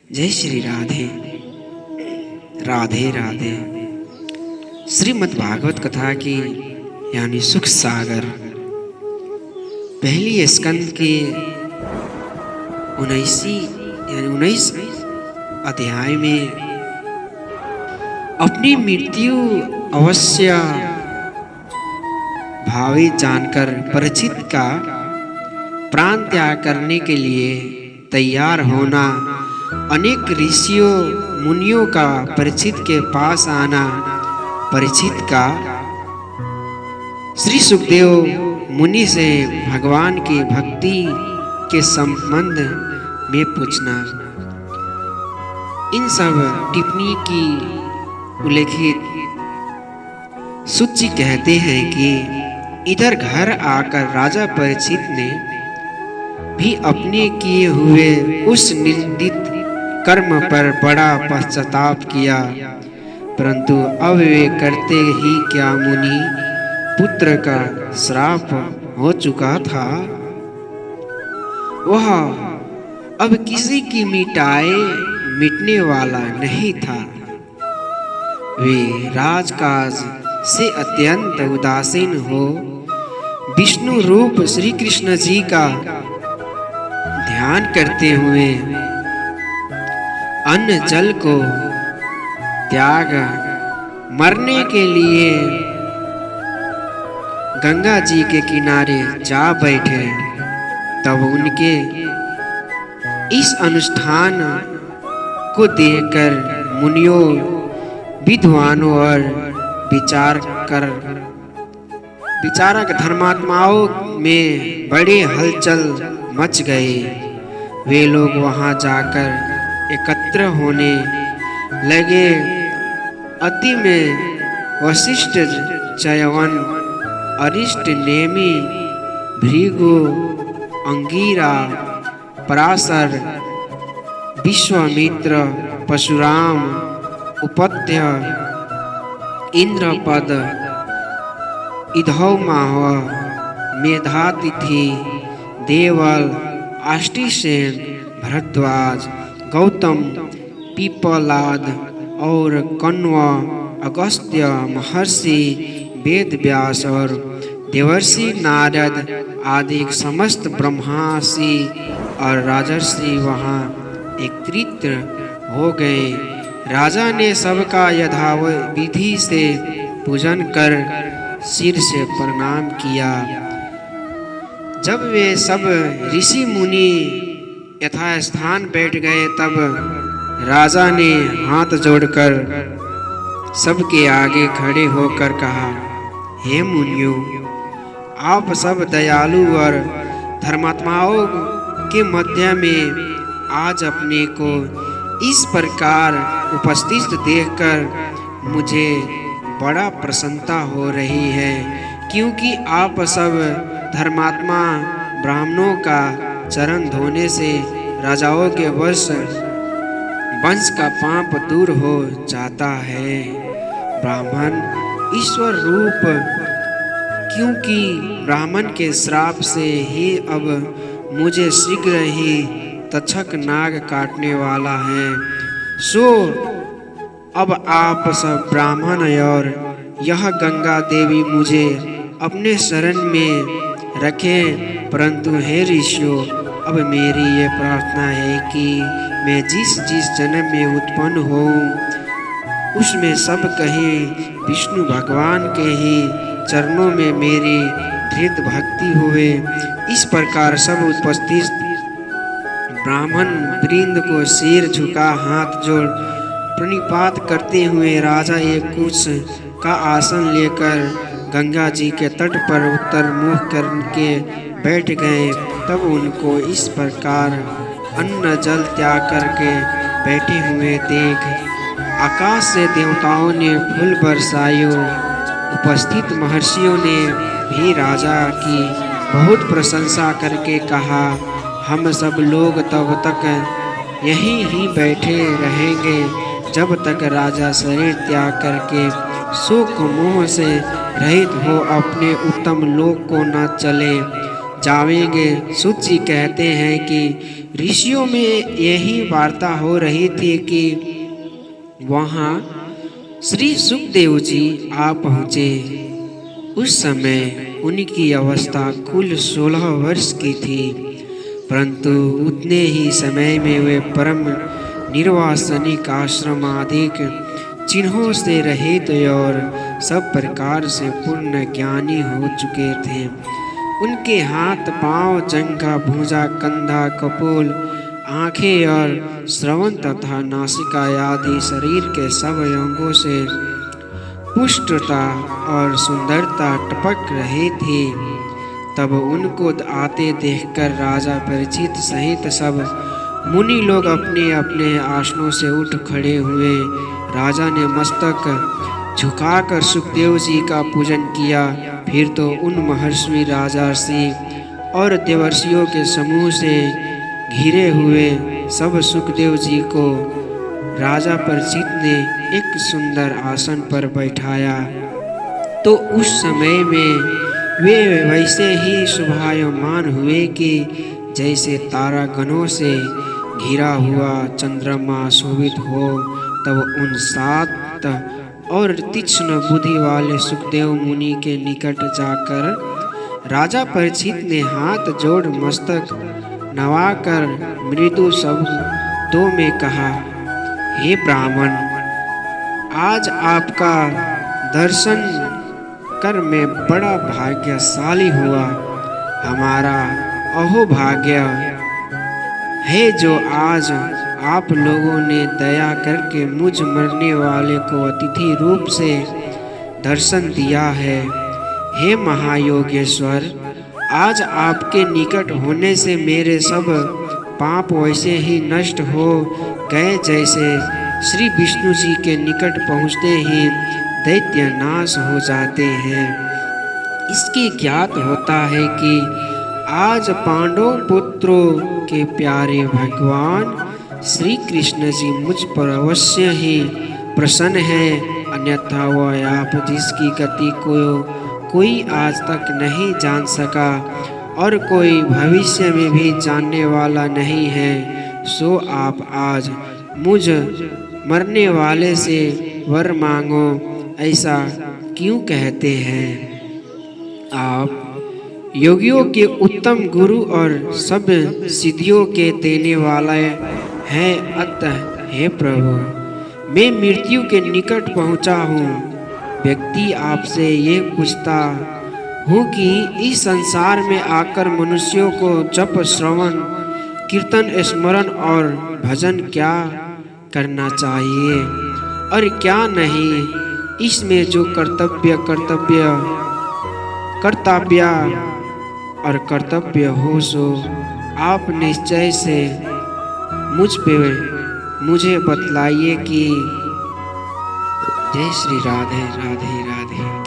जय श्री राधे राधे राधे। श्रीमद् भागवत कथा की यानी सुख सागर पहली स्कंद के 19 अध्याय में अपनी मृत्यु अवश्य भावी जानकर परीक्षित का प्राण त्याग करने के लिए तैयार होना, अनेक ऋषियों मुनियों का परीक्षित के पास आना, परीक्षित का श्री सुखदेव मुनि से भगवान की भक्ति के संबंध में पूछना, इन सब टिप्पणी की उल्लेखित सूची कहते हैं कि इधर घर आकर राजा परीक्षित ने भी अपने किए हुए उस निंदित कर्म पर बड़ा पश्चाताप किया, परंतु अब वे करते ही क्या मुनि पुत्र का श्राप हो चुका था, वह अब किसी की मिटने वाला नहीं था। वे राजकाज से अत्यंत उदासीन हो विष्णु रूप श्री कृष्ण जी का ध्यान करते हुए अन्न जल को त्याग मरने के लिए गंगा जी के किनारे जा बैठे। तब उनके इस अनुष्ठान को देखकर मुनियों, विद्वानों और विचारक धर्मात्माओं में बड़े हलचल मच गए। वे लोग वहां जाकर एकत्र होने लगे। अति में वशिष्ठ, चयवन, अरिष्ट, नेमि, भृगु, अंगिरा, पराशर, विश्वामित्र, परशुराम, उपत्य, इंद्रपद, इधौमाह, मेधातिथि, देवल, आष्टीसेन, भरद्वाज, गौतम, पीपलाद और कण्व, अगस्त्य महर्षि, वेद व्यास और देवर्षि नारद आदि समस्त ब्रह्माषि और राजर्षि वहाँ एकत्रित हो गए। राजा ने सबका यथाविधि से पूजन कर सिर से प्रणाम किया। जब वे सब ऋषि मुनि यथास्थान बैठ गए, तब राजा ने हाथ जोड़कर सबके आगे खड़े होकर कहा, हे मुनियों, आप सब दयालु और धर्मात्माओं के मध्य में आज अपने को इस प्रकार उपस्थित देखकर मुझे बड़ा प्रसन्नता हो रही है, क्योंकि आप सब धर्मात्मा ब्राह्मणों का चरण धोने से राजाओं के वंश का पाप दूर हो जाता है। ब्राह्मण ईश्वर रूप, क्योंकि ब्राह्मण के श्राप से ही अब मुझे शीघ्र ही तक्षक नाग काटने वाला है। सो अब आप सब ब्राह्मण और यह गंगा देवी मुझे अपने शरण में रखें। परंतु हे ऋषियों, अब मेरी ये प्रार्थना है कि मैं जिस जन्म में उत्पन्न हूँ उसमें सब कहीं विष्णु भगवान के ही चरणों में मेरी धृत भक्ति हुए। इस प्रकार सब उपस्थित ब्राह्मण वृंद को सिर झुका हाथ जोड़ प्रणिपात करते हुए राजा एक कुश का आसन लेकर गंगा जी के तट पर उत्तर मुख करके बैठ गए। तब उनको इस प्रकार अन्न जल त्याग करके बैठे हुए देख आकाश से देवताओं ने फूल बरसायो। उपस्थित महर्षियों ने भी राजा की बहुत प्रशंसा करके कहा, हम सब लोग तब तक यहीं ही बैठे रहेंगे जब तक राजा शरीर त्याग करके शोक मोह से रहित हो अपने उत्तम लोक को न चले। जावेंगे। सूत जी कहते हैं कि ऋषियों में यही वार्ता हो रही थी कि वहाँ श्री सुखदेव जी आ पहुँचे। उस समय उनकी अवस्था कुल 16 वर्ष की थी, परंतु उतने ही समय में वे परम निर्वासनिक आश्रम आदि चिन्हों से रहित और सब प्रकार से पूर्ण ज्ञानी हो चुके थे। उनके हाथ पांव, जंघा, भुजा, कंधा, कपोल, आंखें और श्रवण तथा नासिका आदि शरीर के सब अंगों से पुष्टता और सुंदरता टपक रही थी। तब उनको आते देखकर राजा परीक्षित सहित सब मुनि लोग अपने अपने आसनों से उठ खड़े हुए। राजा ने मस्तक झुकाकर सुखदेव जी का पूजन किया। फिर तो उन महर्षि, राजर्षि और देवर्षियों के समूह से घिरे हुए सब सुखदेव जी को राजा परीक्षित ने एक सुंदर आसन पर बैठाया। तो उस समय में वे वैसे ही शोभायमान हुए कि जैसे तारागणों से घिरा हुआ चंद्रमा शोभित हो। तब उन 7 और तीक्ष्ण बुद्धि वाले सुखदेव मुनि के निकट जाकर राजा परीक्षित ने हाथ जोड़ मस्तक नवाकर मृदु शब्दों में कहा, हे ब्राह्मण, आज आपका दर्शन कर मैं बड़ा भाग्यशाली हुआ। हमारा अहोभाग्य है जो आज आप लोगों ने दया करके मुझ मरने वाले को अतिथि रूप से दर्शन दिया है। हे महायोगेश्वर, आज आपके निकट होने से मेरे सब पाप वैसे ही नष्ट हो गए जैसे श्री विष्णु जी के निकट पहुँचते ही दैत्य नाश हो जाते हैं। इसके ज्ञात होता है कि आज पांडव पुत्रों के प्यारे भगवान श्री कृष्ण जी मुझ पर अवश्य ही प्रसन्न है, अन्यथा वह आप जिसकी गति को कोई आज तक नहीं जान सका और कोई भविष्य में भी जानने वाला नहीं है, सो आप आज मुझ मरने वाले से वर मांगो, ऐसा क्यों कहते हैं? आप योगियों के उत्तम गुरु और सब सिद्धियों के देने वाला है। अतः हे प्रभु, मैं मृत्यु के निकट पहुंचा हूँ। व्यक्ति आपसे ये पूछता हूँ कि इस संसार में आकर मनुष्यों को जप, श्रवण, कीर्तन, स्मरण और भजन क्या करना चाहिए और क्या नहीं। इसमें जो कर्तव्य हो सो आप निश्चय से मुझे बतलाइए कि जय श्री राधे राधे राधे।